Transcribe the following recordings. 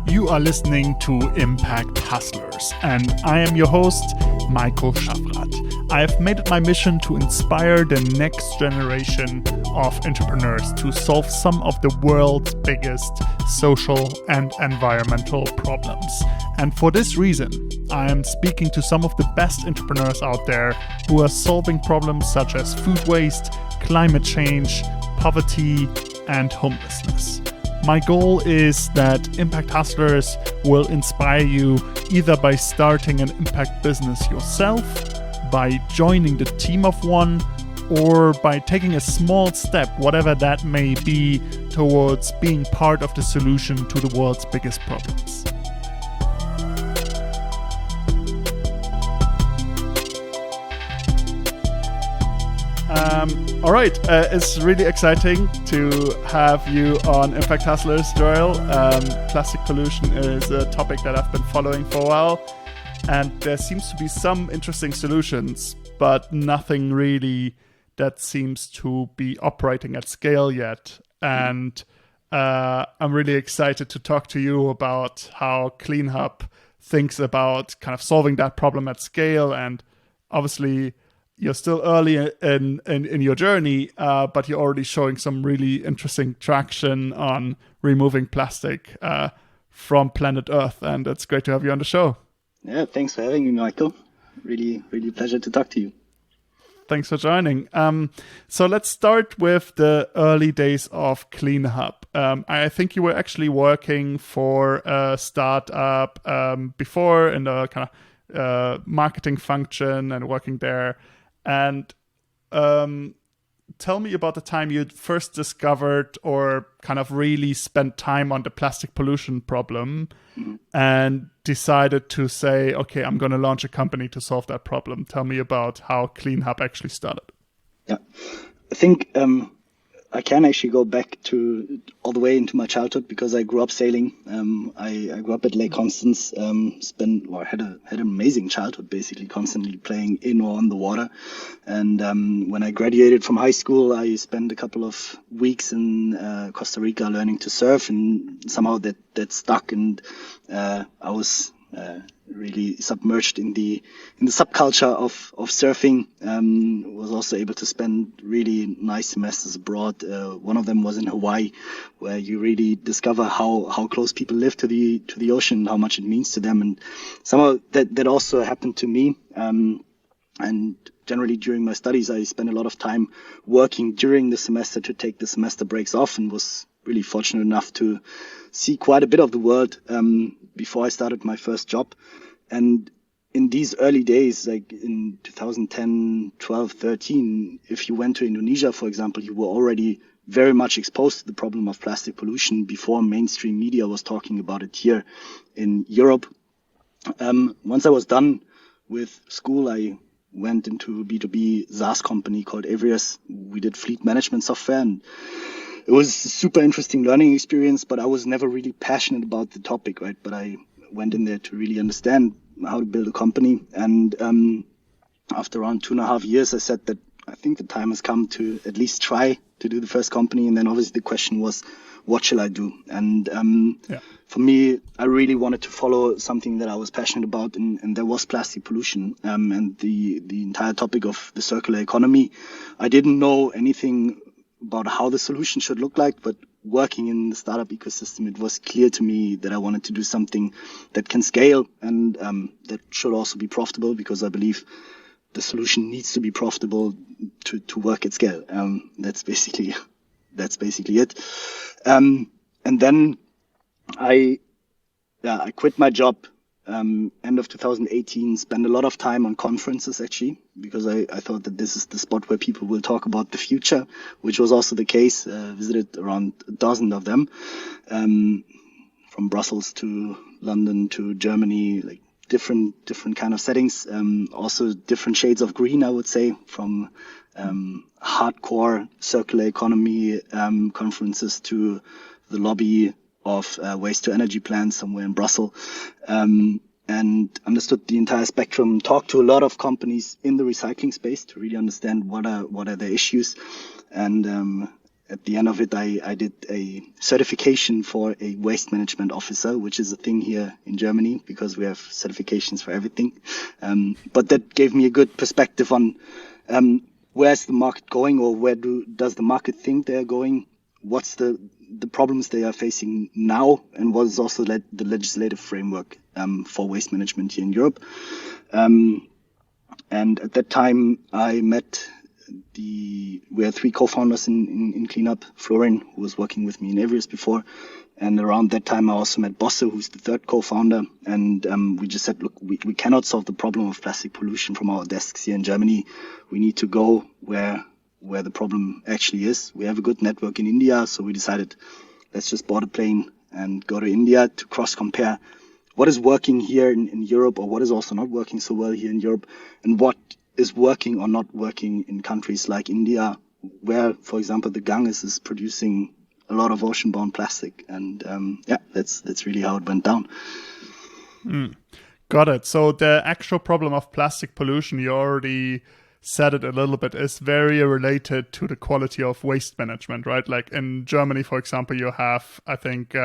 You are listening to Impact Hustlers, and I am your host, Maiko. I have made it my mission to inspire the next generation of entrepreneurs to solve some of the world's biggest social and environmental problems. And for this reason, I am speaking to some of the best entrepreneurs out there who are solving problems such as food waste, climate change, poverty, and homelessness. My goal is that Impact Hustlers will inspire you either by starting an impact business yourself, by joining the team of one, or by taking a small step, whatever that may be, towards being part of the solution to the world's biggest problems. All right, it's really exciting to have you on Impact Hustlers, Joel. Plastic pollution is a topic that I've been following for a while, and there seems to be some interesting solutions, but nothing really that seems to be operating at scale yet. And I'm really excited to talk to you about how Cleanhub thinks about kind of solving that problem at scale. And obviously, you're still early in your journey, but you're already showing some really interesting traction on removing plastic from planet Earth. And it's great to have you on the show. Yeah, thanks for having me, Maiko. Really, really pleasure to talk to you. Thanks for joining. So let's start with the early days of Cleanhub. I think you were actually working for a startup before in the kind of marketing function and working there. And tell me about the time you first discovered or kind of really spent time on the plastic pollution problem and decided to say, okay, I'm going to launch a company to solve that problem. Tell me about how Cleanhub actually started. Yeah, I think I can actually go back to all the way into my childhood because I grew up sailing. I grew up at Lake Constance, had an amazing childhood, basically constantly playing in or on the water. And when I graduated from high school, I spent a couple of weeks in Costa Rica learning to surf, and somehow that stuck, and I was really submerged in the subculture of surfing. Was also able to spend really nice semesters abroad. One of them was in Hawaii, where you really discover how close people live to the ocean, how much it means to them. And somehow that also happened to me. And generally during my studies, I spent a lot of time working during the semester to take the semester breaks off, and was really fortunate enough to see quite a bit of the world before I started my first job. And in these early days, like in 2010, 12, 13, if you went to Indonesia, for example, you were already very much exposed to the problem of plastic pollution before mainstream media was talking about it here in Europe. Once I was done with school, I went into a B2B SaaS company called Avrius. We did fleet management software, and it was a super interesting learning experience, but I was never really passionate about the topic, right? But I went in there to really understand how to build a company. And after around 2.5 years, I said that I think the time has come to at least try to do the first company. And then obviously the question was, what shall I do? And for me, I really wanted to follow something that I was passionate about, and there was plastic pollution and the entire topic of the circular economy. I didn't know anything about how the solution should look like, but working in the startup ecosystem, it was clear to me that I wanted to do something that can scale and that should also be profitable, because I believe the solution needs to be profitable to work at scale. That's basically it. And then I quit my job end of 2018, spent a lot of time on conferences actually, because I thought that this is the spot where people will talk about the future, which was also the case. Visited around a dozen of them, from Brussels to London to Germany, like different kind of settings, also different shades of green, I would say, from hardcore circular economy conferences to the lobby of waste to energy plants somewhere in Brussels, and understood the entire spectrum, talked to a lot of companies in the recycling space to really understand what are the issues. And at the end of it, I did a certification for a waste management officer, which is a thing here in Germany because we have certifications for everything. But that gave me a good perspective on where's the market going, or does the market think they're going? What's the problems they are facing now, and what is also the legislative framework for waste management here in Europe. And at that time, I met we had 3 co-founders in Cleanhub. Florian, who was working with me in Avrius before. And around that time, I also met Bosse, who's the 3rd co-founder. And we just said, look, we cannot solve the problem of plastic pollution from our desks here in Germany. We need to go where the problem actually is. We have a good network in India, so we decided, let's just board a plane and go to India to cross-compare what is working here in Europe, or what is also not working so well here in Europe, and what is working or not working in countries like India, where, for example, the Ganges is producing a lot of ocean-bound plastic. And that's really how it went down. Got it. So the actual problem of plastic pollution, you already said it a little bit, is very related to the quality of waste management, right? Like in Germany, for example, you have, I think,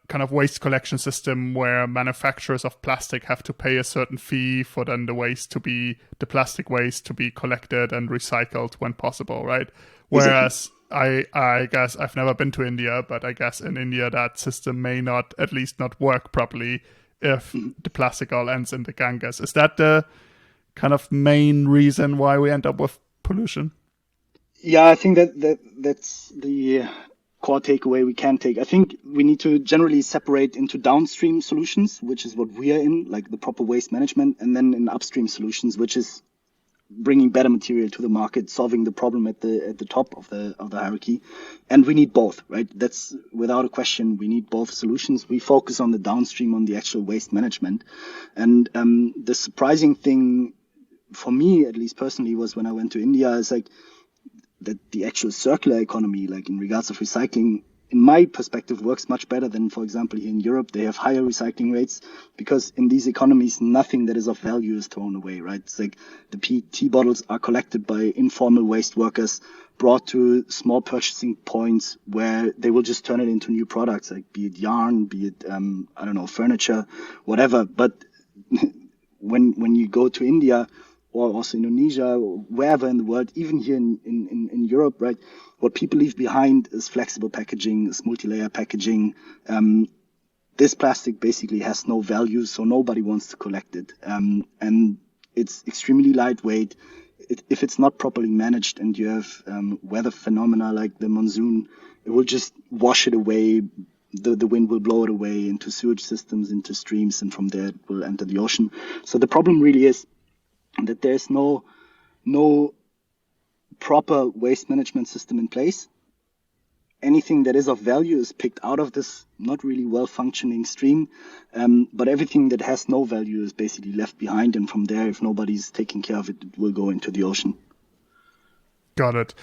kind of waste collection system where manufacturers of plastic have to pay a certain fee for then the plastic waste to be collected and recycled when possible, right? Whereas I guess I've never been to India, but I guess in India that system may not, at least not work properly if the plastic all ends in the Ganges. Is that the kind of main reason why we end up with pollution? Yeah, I think that's the core takeaway we can take. I think we need to generally separate into downstream solutions, which is what we are in, like the proper waste management, and then in upstream solutions, which is bringing better material to the market, solving the problem at the top of the hierarchy. And we need both, right? That's without a question. We need both solutions. We focus on the downstream, on the actual waste management. And the surprising thing for me, at least personally, was when I went to India, is like that the actual circular economy, like in regards of recycling, in my perspective, works much better than, for example, here in Europe. They have higher recycling rates because in these economies, nothing that is of value is thrown away, right? It's like the PET bottles are collected by informal waste workers, brought to small purchasing points where they will just turn it into new products, like be it yarn, be it, furniture, whatever. But when you go to India, or also Indonesia, or wherever in the world, even here in Europe, right? What people leave behind is flexible packaging, is multi-layer packaging. This plastic basically has no value, so nobody wants to collect it. And it's extremely lightweight. If it's not properly managed and you have weather phenomena like the monsoon, it will just wash it away. The wind will blow it away into sewage systems, into streams, and from there it will enter the ocean. So the problem really is that there's no proper waste management system in place. Anything that is of value is picked out of this not really well-functioning stream, but everything that has no value is basically left behind, and from there, if nobody's taking care of it, it will go into the ocean. Got it.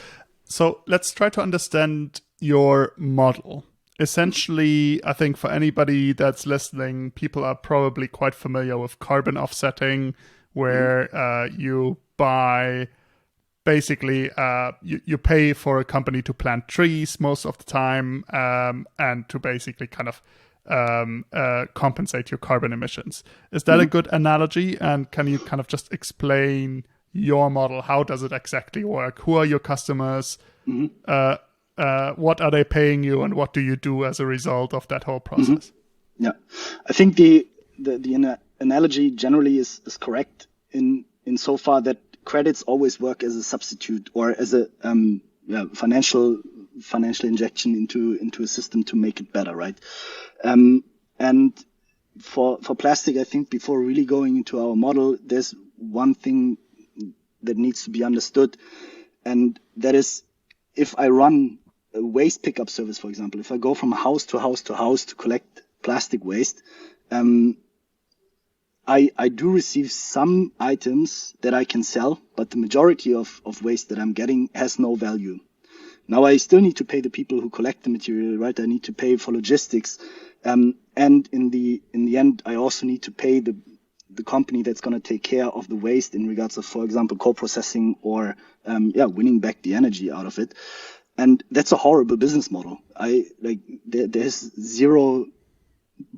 So let's try to understand your model. Essentially, I think for anybody that's listening, people are probably quite familiar with carbon offsetting, where you buy, basically, you pay for a company to plant trees most of the time, and to basically kind of compensate your carbon emissions. Is that a good analogy? And can you kind of just explain your model? How does it exactly work? Who are your customers? What are they paying you, and what do you do as a result of that whole process? Yeah, I think the analogy generally is correct in so far that credits always work as a substitute or as a financial injection into a system to make it better, right? And for plastic, I think before really going into our model, there's one thing that needs to be understood, and that is, if I run a waste pickup service, for example, if I go from house to house to house to collect plastic waste, I do receive some items that I can sell, but the majority of waste that I'm getting has no value. Now I still need to pay the people who collect the material, right? I need to pay for logistics. And in the end, I also need to pay the company that's going to take care of the waste in regards of, for example, co-processing or winning back the energy out of it. And that's a horrible business model. There's zero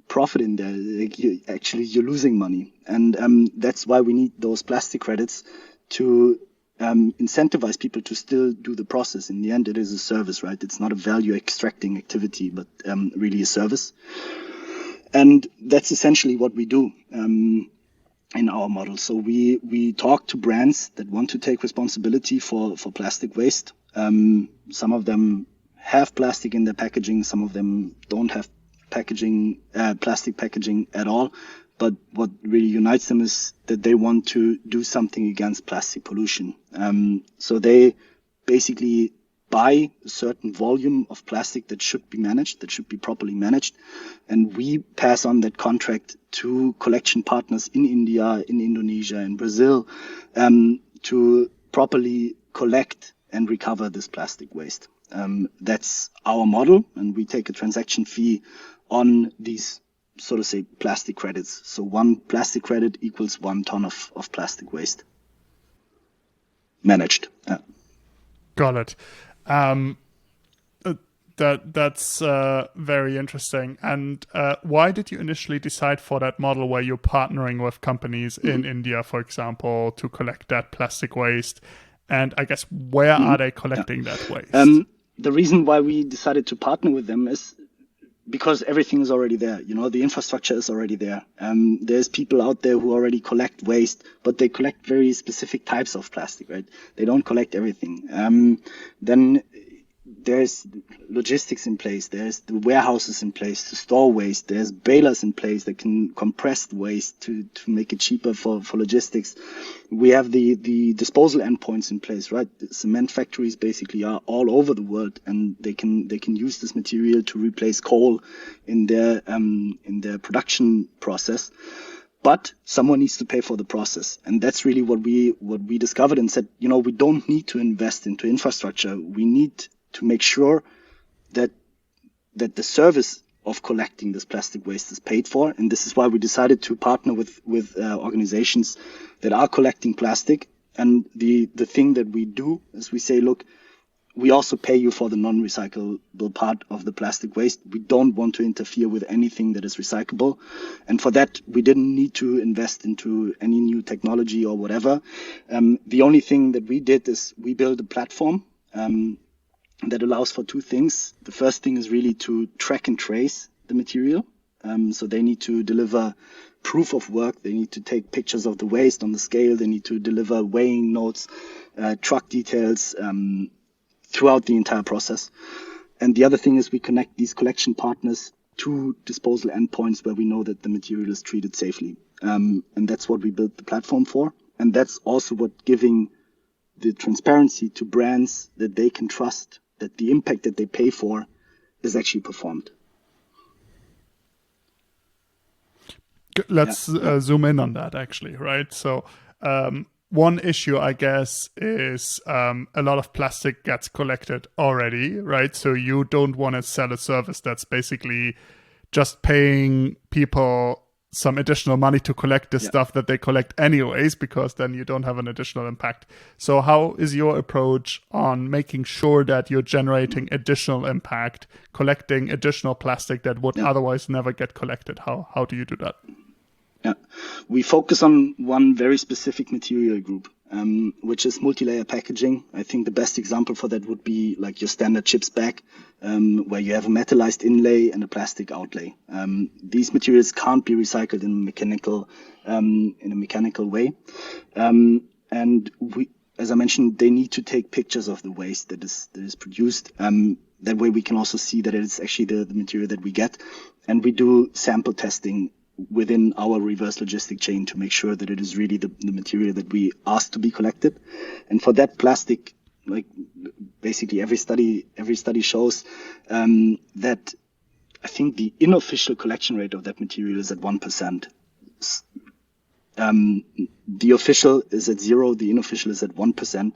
profit in there. Like you're losing money, and that's why we need those plastic credits to incentivize people to still do the process. In the end, it is a service, right? It's not a value extracting activity, but really a service. And that's essentially what we do in our model. So we talk to brands that want to take responsibility for plastic waste. Some of them have plastic in their packaging. Some of them don't have plastic packaging at all. But what really unites them is that they want to do something against plastic pollution. So they basically buy a certain volume of plastic that should be managed, that should be properly managed. And we pass on that contract to collection partners in India, in Indonesia, in Brazil, to properly collect and recover this plastic waste. That's our model, and we take a transaction fee on these, so to say, plastic credits. So 1 plastic credit equals 1 ton of plastic waste managed. Got it. That's very interesting. And why did you initially decide for that model where you're partnering with companies in India, for example, to collect that plastic waste? And I guess where are they collecting that waste? The reason why we decided to partner with them is because everything is already there. You know, the infrastructure is already there. There's people out there who already collect waste, but they collect very specific types of plastic, right? They don't collect everything. Then there's logistics in place. There's the warehouses in place to store waste. There's balers in place that can compress the waste to make it cheaper for logistics. We have the disposal endpoints in place, right? The cement factories basically are all over the world, and they can use this material to replace coal in their production process. But someone needs to pay for the process. And that's really what we discovered and said, you know, we don't need to invest into infrastructure. We need to make sure that the service of collecting this plastic waste is paid for. And this is why we decided to partner with organizations that are collecting plastic. And the thing that we do is we say, look, we also pay you for the non-recyclable part of the plastic waste. We don't want to interfere with anything that is recyclable. And for that, we didn't need to invest into any new technology or whatever. The only thing that we did is we built a platform that allows for 2 things. The first thing is really to track and trace the material. So they need to deliver proof of work. They need to take pictures of the waste on the scale. They need to deliver weighing notes, truck details, throughout the entire process. And the other thing is we connect these collection partners to disposal endpoints where we know that the material is treated safely. And that's what we built the platform for. And that's also what giving the transparency to brands that they can trust that the impact that they pay for is actually performed. Let's zoom in on that, actually, right? So one issue, I guess, is a lot of plastic gets collected already, right? So you don't want to sell a service that's basically just paying people some additional money to collect the stuff that they collect anyways, because then you don't have an additional impact. So how is your approach on making sure that you're generating additional impact, collecting additional plastic that would otherwise never get collected? How do you do that? Yeah, we focus on one very specific material group, which is multi-layer packaging. I think the best example for that would be like your standard chips bag, where you have a metallized inlay and a plastic outlay. These materials can't be recycled in a mechanical way. And we, as I mentioned, they need to take pictures of the waste that is produced. That way we can also see that it's actually the material that we get. And we do sample testing within our reverse logistic chain to make sure that it is really the material that we asked to be collected. And for that plastic, like basically every study shows that I think the unofficial collection rate of that material is at 1%. The official is at 0, the unofficial is at 1%.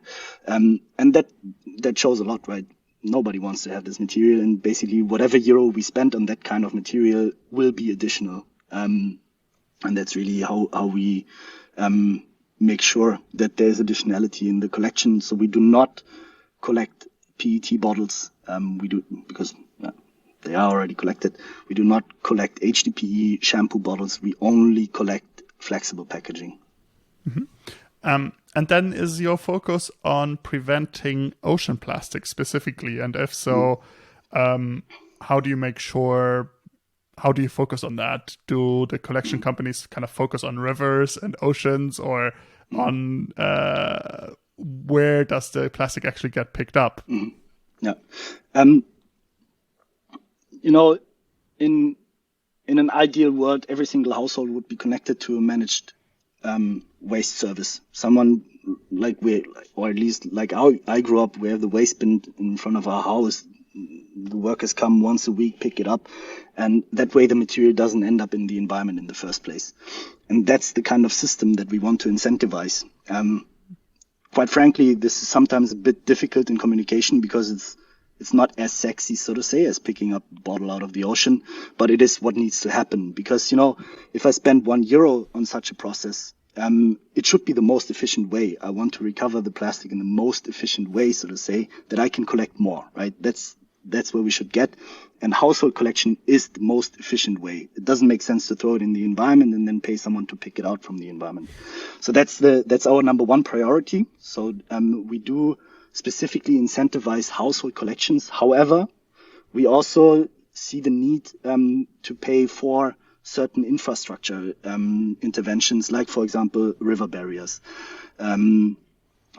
And that shows a lot, right? Nobody wants to have this material, and basically whatever euro we spend on that kind of material will be additional. And that's really how we make sure that there's additionality in the collection. So we do not collect PET bottles. We do because they are already collected. We do not collect HDPE shampoo bottles. We only collect flexible packaging. And then is your focus on preventing ocean plastic specifically? And if so, how do you make sure, how do you focus on that? Do the collection companies kind of focus on rivers and oceans, or on where does the plastic actually get picked up? Yeah. In an ideal world, every single household would be connected to a managed waste service. Someone like or at least like I grew up, where the waste bin in front of our house, the workers come once a week, pick it up, and that way the material doesn't end up in the environment in the first place. And that's the kind of system that we want to incentivize. Quite frankly, this is sometimes a bit difficult in communication because it's not as sexy, so to say, as picking up a bottle out of the ocean, but it is what needs to happen. Because, if I spend €1 on such a process, it should be the most efficient way. I want to recover the plastic in the most efficient way, so to say, that I can collect more, right? That's where we should get. And household collection is the most efficient way. It doesn't make sense to throw it in the environment and then pay someone to pick it out from the environment. So that's our number one priority. So we do specifically incentivize household collections. However, we also see the need to pay for certain infrastructure interventions, like, for example, river barriers.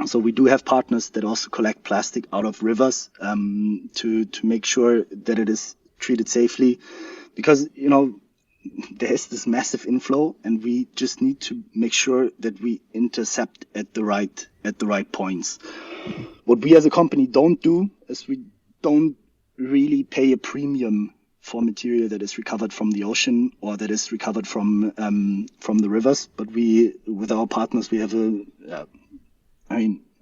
So we do have partners that also collect plastic out of rivers to make sure that it is treated safely, because there is this massive inflow, and we just need to make sure that we intercept at the right points. What we as a company don't do is we don't really pay a premium for material that is recovered from the ocean or that is recovered from the rivers. But with our partners, we have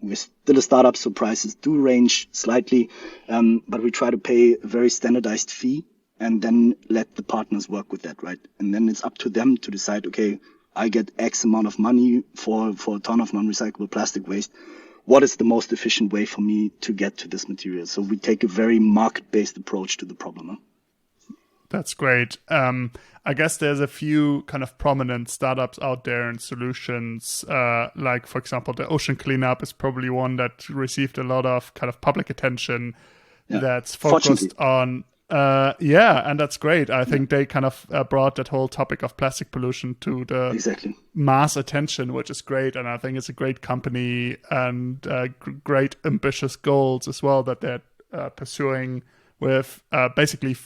we're still a startup, so prices do range slightly, but we try to pay a very standardized fee and then let the partners work with that, right? And then it's up to them to decide, okay, I get X amount of money for a ton of non-recyclable plastic waste. What is the most efficient way for me to get to this material? So we take a very market-based approach to the problem. Huh? That's great. I guess there's a few kind of prominent startups out there and solutions, like, for example, the Ocean Cleanhub is probably one that received a lot of kind of public attention that's focused on, and that's great. I think they kind of brought that whole topic of plastic pollution to the mass attention, which is great. And I think it's a great company and great ambitious goals as well that they're pursuing with basically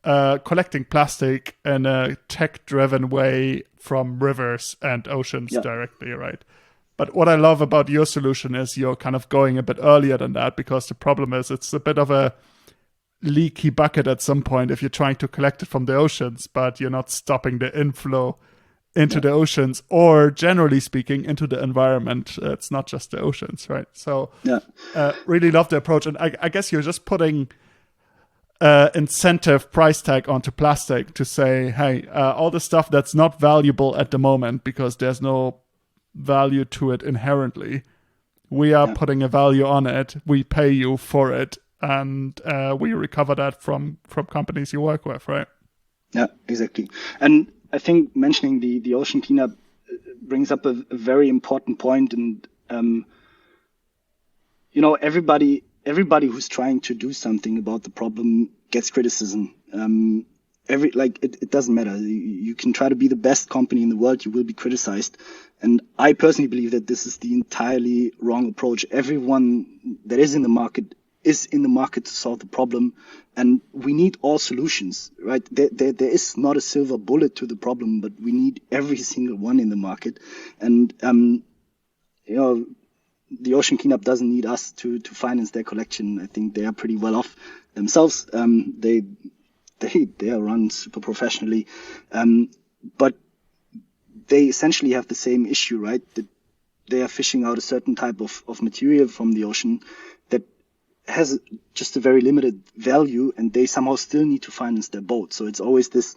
collecting plastic in a tech-driven way from rivers and oceans directly, right? But what I love about your solution is you're kind of going a bit earlier than that, because the problem is it's a bit of a leaky bucket at some point if you're trying to collect it from the oceans, but you're not stopping the inflow into the oceans, or generally speaking, into the environment. It's not just the oceans, right? So really love the approach. And I guess you're just putting incentive price tag onto plastic to say, hey, all the stuff that's not valuable at the moment because there's no value to it inherently, we are putting a value on it, we pay you for it, and we recover that from companies you work with, right? Yeah, exactly. And I think mentioning the Ocean Cleanup brings up a very important point. And everybody who's trying to do something about the problem gets criticism. It doesn't matter. You can try to be the best company in the world, you will be criticized. And I personally believe that this is the entirely wrong approach. Everyone that is in the market to solve the problem, and we need all solutions, right? There is not a silver bullet to the problem, but we need every single one in the market. And the Ocean Cleanup doesn't need us to finance their collection. I think they are pretty well off themselves. They are run super professionally, but they essentially have the same issue, right? That they are fishing out a certain type of material from the ocean that has just a very limited value, and they somehow still need to finance their boat. So it's always this,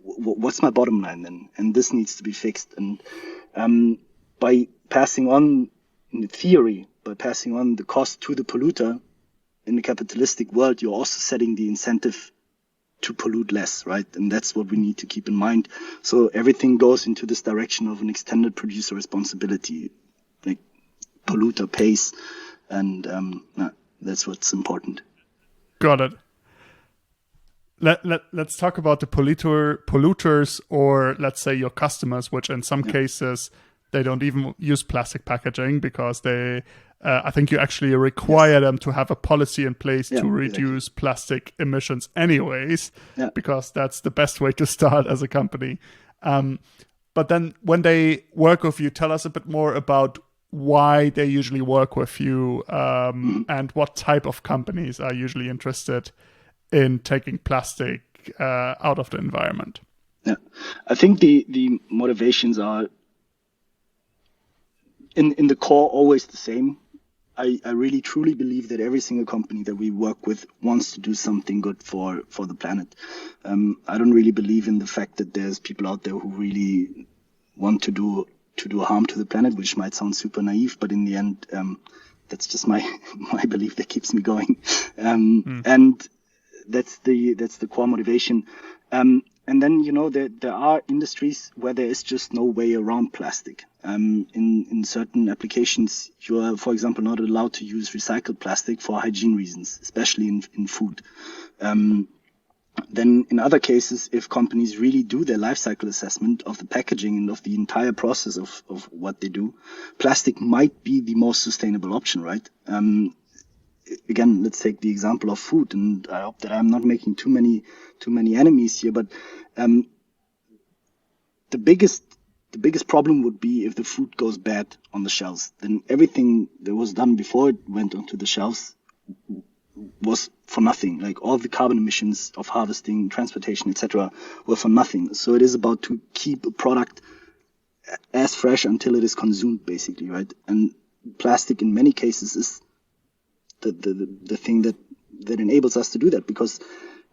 what's my bottom line then? And this needs to be fixed. And by passing on, in theory, by passing on the cost to the polluter in the capitalistic world, you're also setting the incentive to pollute less, right? And that's what we need to keep in mind. So everything goes into this direction of an extended producer responsibility, like polluter pays, and that's what's important. Got it. Let's talk about the polluters, or let's say your customers, which in some cases they don't even use plastic packaging because they, I think you actually require them to have a policy in place to reduce plastic emissions anyways, because that's the best way to start as a company. But then when they work with you, tell us a bit more about why they usually work with you, and what type of companies are usually interested in taking plastic out of the environment. Yeah, I think the motivations are in the core always the same. I really truly believe that every single company that we work with wants to do something good for the planet. I don't really believe in the fact that there's people out there who really want to do harm to the planet, which might sound super naive, but in the end, that's just my belief that keeps me going. And that's the core motivation. And then, there are industries where there is just no way around plastic. In certain applications, you are, for example, not allowed to use recycled plastic for hygiene reasons, especially in food. Then in other cases, if companies really do their life cycle assessment of the packaging and of the entire process of what they do, plastic might be the most sustainable option, right? Again, let's take the example of food, and I hope that I'm not making too many enemies here, but the biggest problem would be if the food goes bad on the shelves. Then everything that was done before it went onto the shelves was for nothing. Like all the carbon emissions of harvesting, transportation, etc., were for nothing. So it is about to keep a product as fresh until it is consumed, basically, right? And plastic, in many cases, is the thing that enables us to do that, because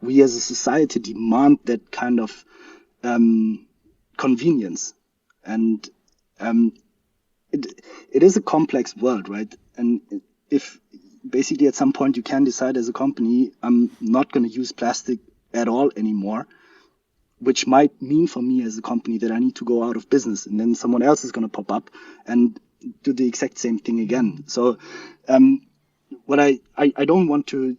we as a society demand that kind of convenience. And it is a complex world, right? And if basically at some point you can decide as a company, I'm not going to use plastic at all anymore, which might mean for me as a company that I need to go out of business, and then someone else is going to pop up and do the exact same thing again. So what I don't want to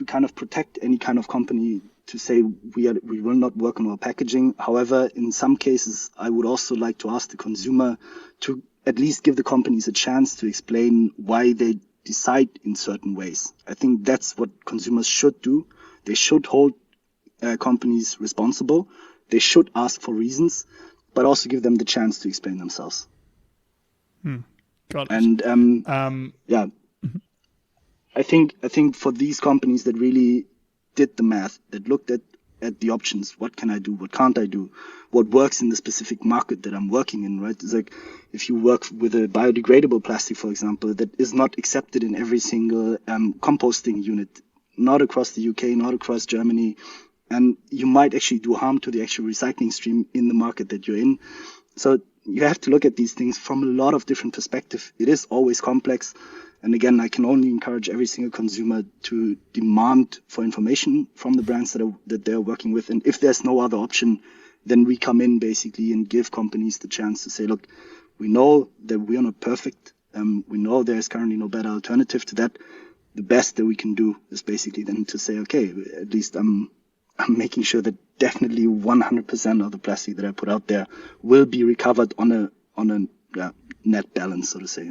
kind of protect any kind of company to say we will not work on our packaging. However, in some cases, I would also like to ask the consumer to at least give the companies a chance to explain why they decide in certain ways. I think that's what consumers should do. They should hold companies responsible. They should ask for reasons, but also give them the chance to explain themselves. Got it. And yeah. I think for these companies that really did the math, that looked at the options, what can I do, what can't I do, what works in the specific market that I'm working in, right? It's like if you work with a biodegradable plastic, for example, that is not accepted in every single composting unit, not across the UK, not across Germany, and you might actually do harm to the actual recycling stream in the market that you're in. So you have to look at these things from a lot of different perspectives. It is always complex. And again, I can only encourage every single consumer to demand for information from the brands that they're working with. And if there's no other option, then we come in basically and give companies the chance to say, look, we know that we are not perfect. We know there's currently no better alternative to that. The best that we can do is basically then to say, okay, at least I'm making sure that definitely 100% of the plastic that I put out there will be recovered on a net balance, so to say.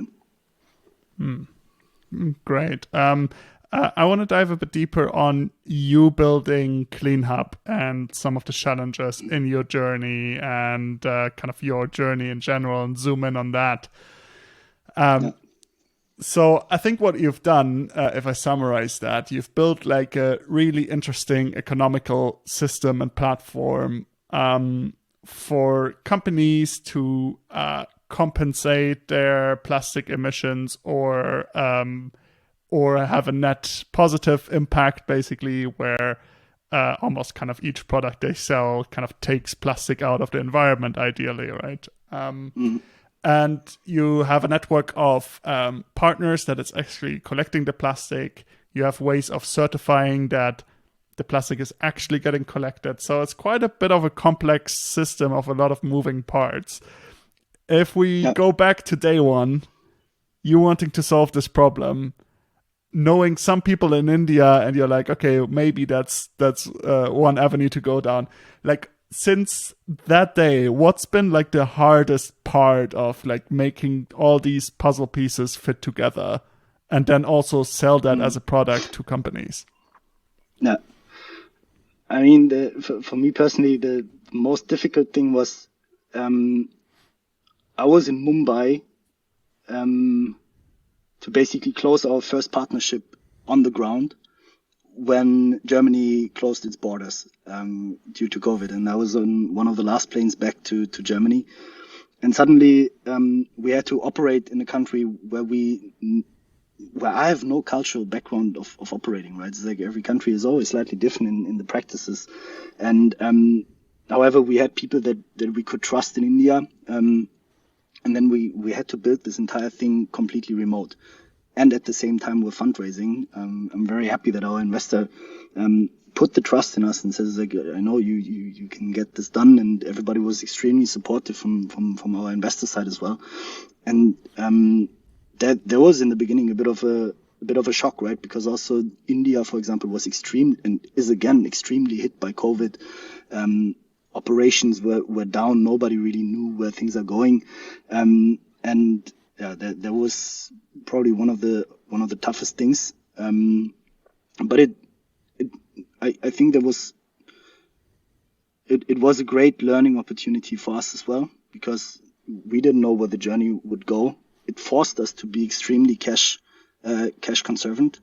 Great. I want to dive a bit deeper on you building Cleanhub and some of the challenges in your journey and kind of your journey in general, and zoom in on that. So I think what you've done, if I summarize that, you've built like a really interesting economical system and platform for companies to compensate their plastic emissions or have a net positive impact, basically, where almost kind of each product they sell kind of takes plastic out of the environment, ideally, right? and you have a network of partners that is actually collecting the plastic. You have ways of certifying that the plastic is actually getting collected. So it's quite a bit of a complex system of a lot of moving parts. If we go back to day one, you wanting to solve this problem, knowing some people in India, and you're like, okay, maybe that's one avenue to go down. Like, since that day, what's been like the hardest part of like making all these puzzle pieces fit together and then also sell that as a product to companies? Yeah. I mean, for me personally, the most difficult thing was I was in Mumbai to basically close our first partnership on the ground when Germany closed its borders due to COVID. And I was on one of the last planes back to Germany. And suddenly we had to operate in a country where I have no cultural background of operating, right? It's like every country is always slightly different in the practices. And however, we had people that we could trust in India. And then we had to build this entire thing completely remote. And at the same time, we're fundraising. I'm very happy that our investor put the trust in us and says, like, I know you can get this done. And everybody was extremely supportive from our investor side as well. And that there was in the beginning a bit of a shock, right? Because also India, for example, was is again extremely hit by COVID. Operations were down. Nobody really knew where things are going. And yeah, that was probably one of the toughest things. But I think it was a great learning opportunity for us as well, because we didn't know where the journey would go. It forced us to be extremely cash conservant.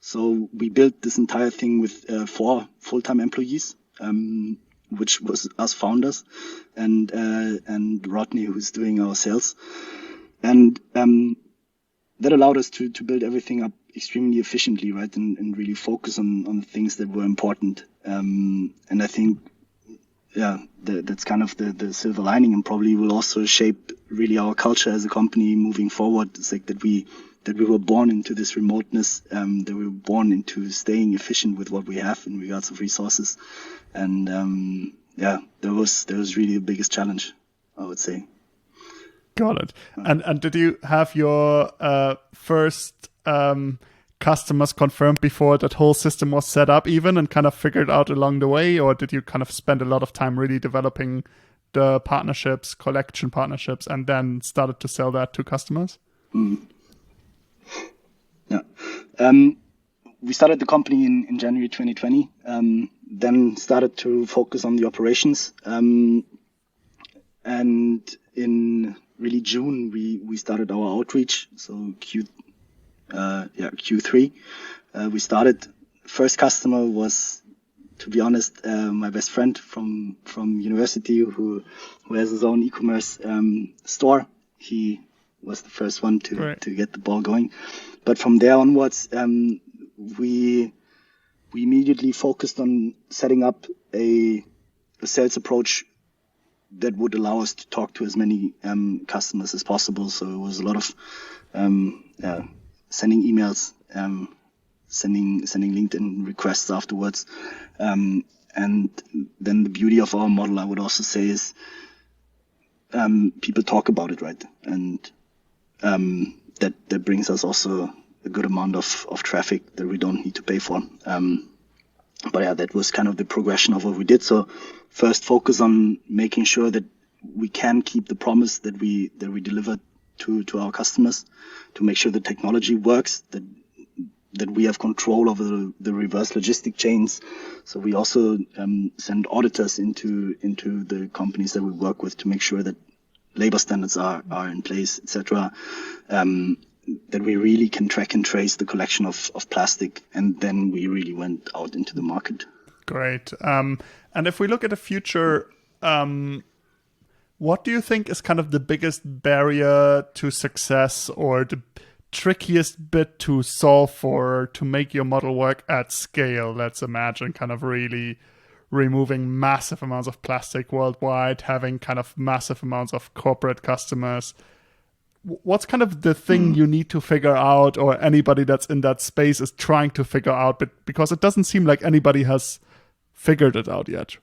So we built this entire thing with 4 full-time employees, which was us founders, and Rodney, who's doing our sales. And that allowed us to build everything up extremely efficiently, right? And really focus on the things that were important. And I think, that's kind of the silver lining, and probably will also shape really our culture as a company moving forward. It's like that we were born into this remoteness, that we were born into staying efficient with what we have in regards of resources. And that was really the biggest challenge, I would say. Got it. And did you have your first customers confirmed before that whole system was set up even, and kind of figured out along the way? Or did you kind of spend a lot of time really developing the partnerships, collection partnerships, and then started to sell that to customers? Yeah. We started the company in January 2020, then started to focus on the operations. And in really June, we started our outreach. So Q3, we started. First customer was, to be honest, my best friend from university who has his own e-commerce store. He was the first one to get the ball going. But from there onwards, we immediately focused on setting up a sales approach that would allow us to talk to as many customers as possible. So it was a lot of sending emails, sending LinkedIn requests afterwards. And then the beauty of our model, I would also say, is people talk about it, right? And that brings us also a good amount of traffic that we don't need to pay for. But yeah, that was kind of the progression of what we did. So first focus on making sure that we can keep the promise that we deliver to our customers, to make sure the technology works, that we have control over the reverse logistic chains. So we also send auditors into the companies that we work with to make sure that labor standards are in place, etc. That we really can track and trace the collection of plastic, and then we really went out into the market. Great. And if we look at the future, what do you think is kind of the biggest barrier to success, or the trickiest bit to solve for to make your model work at scale? Let's imagine kind of really removing massive amounts of plastic worldwide, having kind of massive amounts of corporate customers. what's kind of the thing you need to figure out, or anybody that's in that space is trying to figure out, but because it doesn't seem like anybody has figured it out yet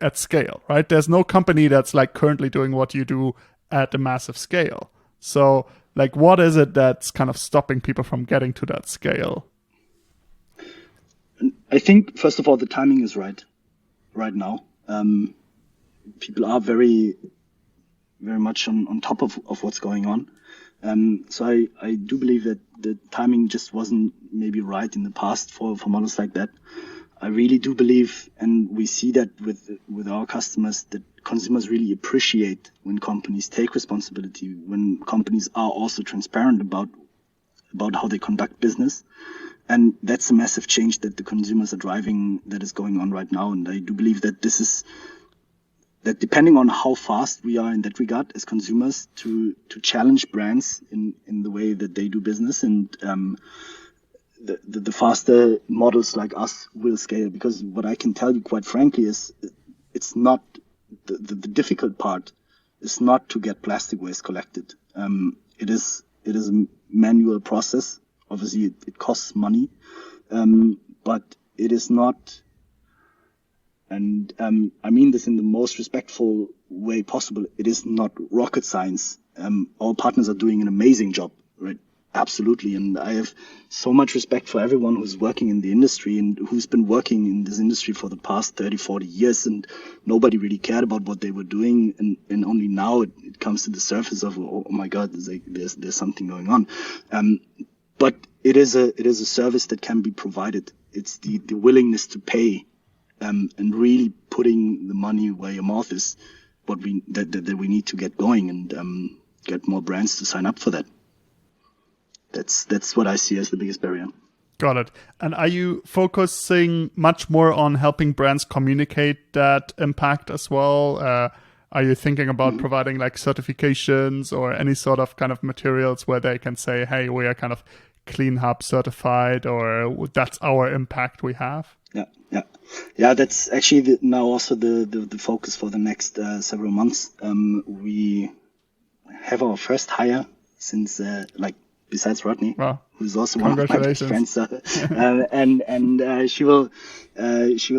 at scale, right? There's no company that's like currently doing what you do at a massive scale. So like, what is it that's kind of stopping people from getting to that scale? I think, first of all, the timing is right now. People are very, very much on top of what's going on. So I do believe that the timing just wasn't maybe right in the past for models like that. I really do believe, and we see that with our customers, that consumers really appreciate when companies take responsibility, when companies are also transparent about how they conduct business. And that's a massive change that the consumers are driving, that is going on right now. And I do believe that that depending on how fast we are in that regard as consumers to challenge brands in the way that they do business, and the faster models like us will scale. Because what I can tell you quite frankly is it's not the difficult part is not to get plastic waste collected. It is a manual process. Obviously, it costs money, but it is not, and I mean this in the most respectful way possible, it is not rocket science. Our partners are doing an amazing job, right? Absolutely. And I have so much respect for everyone who's working in the industry and who's been working in this industry for the past 30, 40 years, and nobody really cared about what they were doing. And only now it comes to the surface of, oh my God, there's something going on. But it is a service that can be provided. It's the willingness to pay, and really putting the money where your mouth is, that we need to get going and get more brands to sign up for that. That's what I see as the biggest barrier. Got it. And are you focusing much more on helping brands communicate that impact as well? Are you thinking about providing like certifications or any sort of kind of materials where they can say, hey, we are kind of Cleanhub certified, or that's our impact we have? Yeah. That's actually now also the focus for the next several months. We have our first hire since besides Rodney, wow, who's also one of my best friends. And she will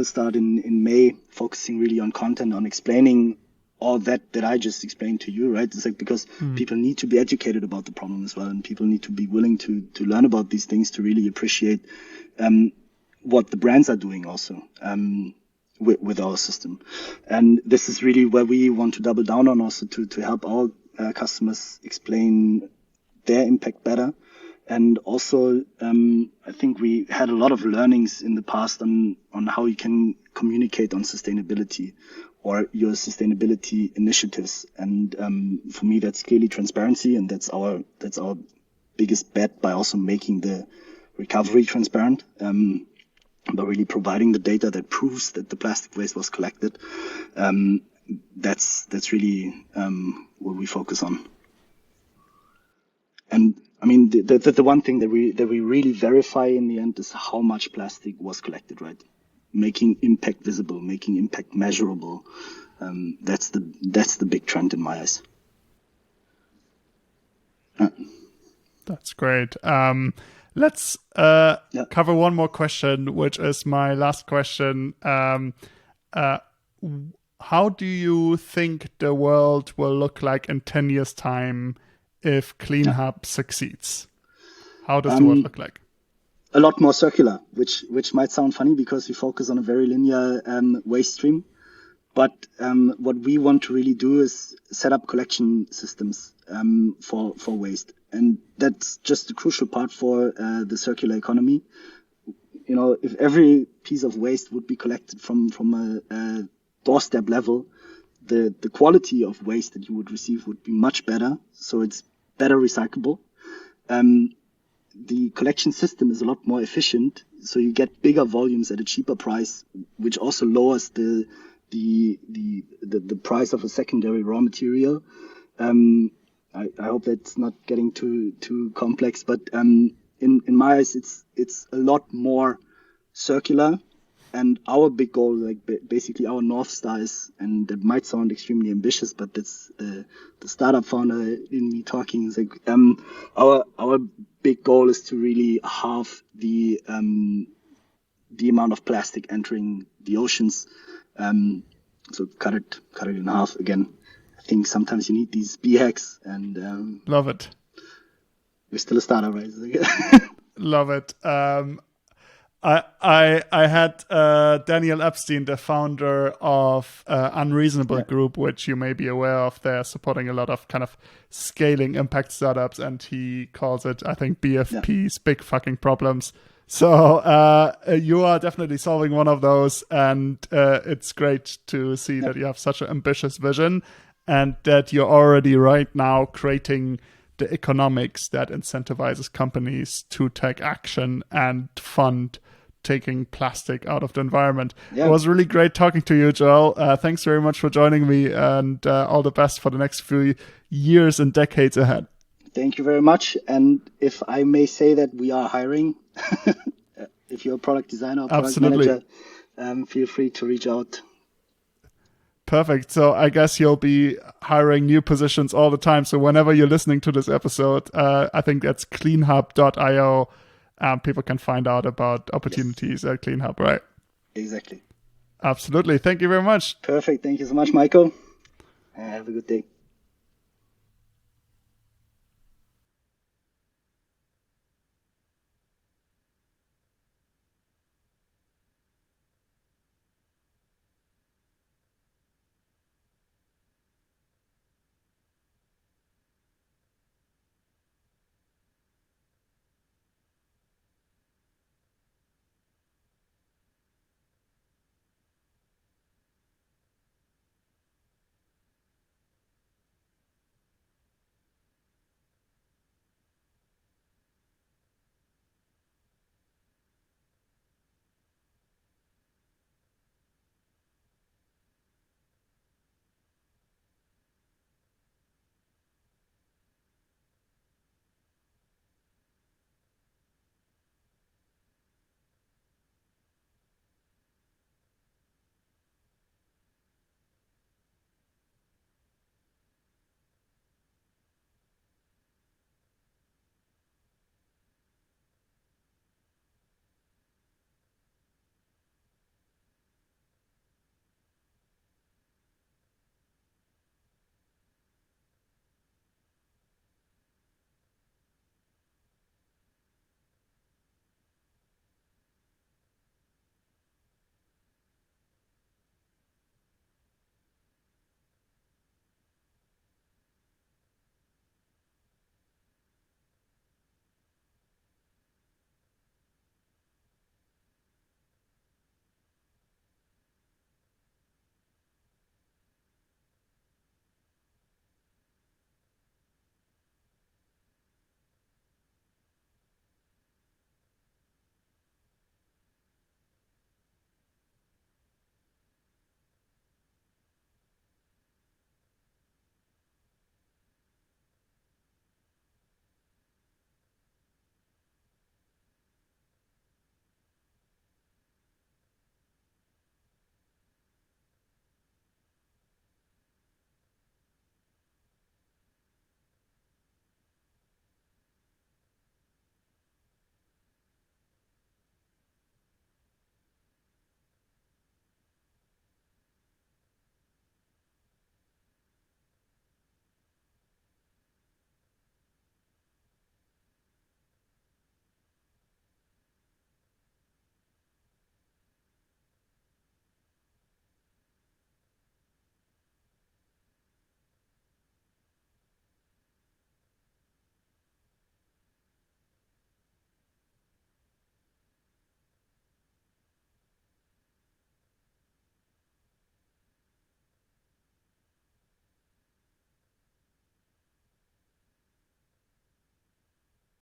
start in May, focusing really on content, on explaining all that I just explained to you, right? It's like, because people need to be educated about the problem as well, and people need to be willing to learn about these things to really appreciate what the brands are doing also with our system. And this is really where we want to double down on, also to help our customers explain their impact better. And also, I think we had a lot of learnings in the past on how you can communicate on sustainability or your sustainability initiatives. And for me, that's clearly transparency, and that's our biggest bet, by also making the recovery transparent, by really providing the data that proves that the plastic waste was collected. That's really what we focus on. And I mean, the one thing that we really verify in the end is how much plastic was collected, right? Making impact visible, making impact measurable. That's the big trend in my eyes. That's great. Let's cover one more question, which is my last question. How do you think the world will look like in 10 years' time if Cleanhub succeeds? How does the world look like? A lot more circular, which might sound funny because we focus on a very linear waste stream. But what we want to really do is set up collection systems for waste. And that's just a crucial part for the circular economy. You know, if every piece of waste would be collected from a doorstep level, the quality of waste that you would receive would be much better. So it's better recyclable. The collection system is a lot more efficient, so you get bigger volumes at a cheaper price, which also lowers the price of a secondary raw material. I hope that's not getting too complex, but in my eyes, it's a lot more circular, And our big goal, like basically our North Star is, and it might sound extremely ambitious, but it's the startup founder in me talking is like, our big goal is to really halve the amount of plastic entering the oceans. So cut it in half again. I think sometimes you need these B-hacks, and love it. We're still a startup, right? Love it. I had Daniel Epstein, the founder of Unreasonable Group, which you may be aware of. They're supporting a lot of kind of scaling impact startups, and he calls it, I think, BFPs, big fucking problems. So you are definitely solving one of those, and it's great to see that you have such an ambitious vision and that you're already right now creating the economics that incentivizes companies to take action and fund taking plastic out of the environment. It was really great talking to you, Joel. Thanks very much for joining me, and all the best for the next few years and decades ahead. Thank you very much. And if I may say that we are hiring, if you're a product designer or product manager, feel free to reach out. Perfect. So I guess you'll be hiring new positions all the time. So whenever you're listening to this episode, I think that's cleanhub.io. People can find out about opportunities at Cleanhub, right? Exactly. Absolutely. Thank you very much. Perfect. Thank you so much, Maiko. Have a good day.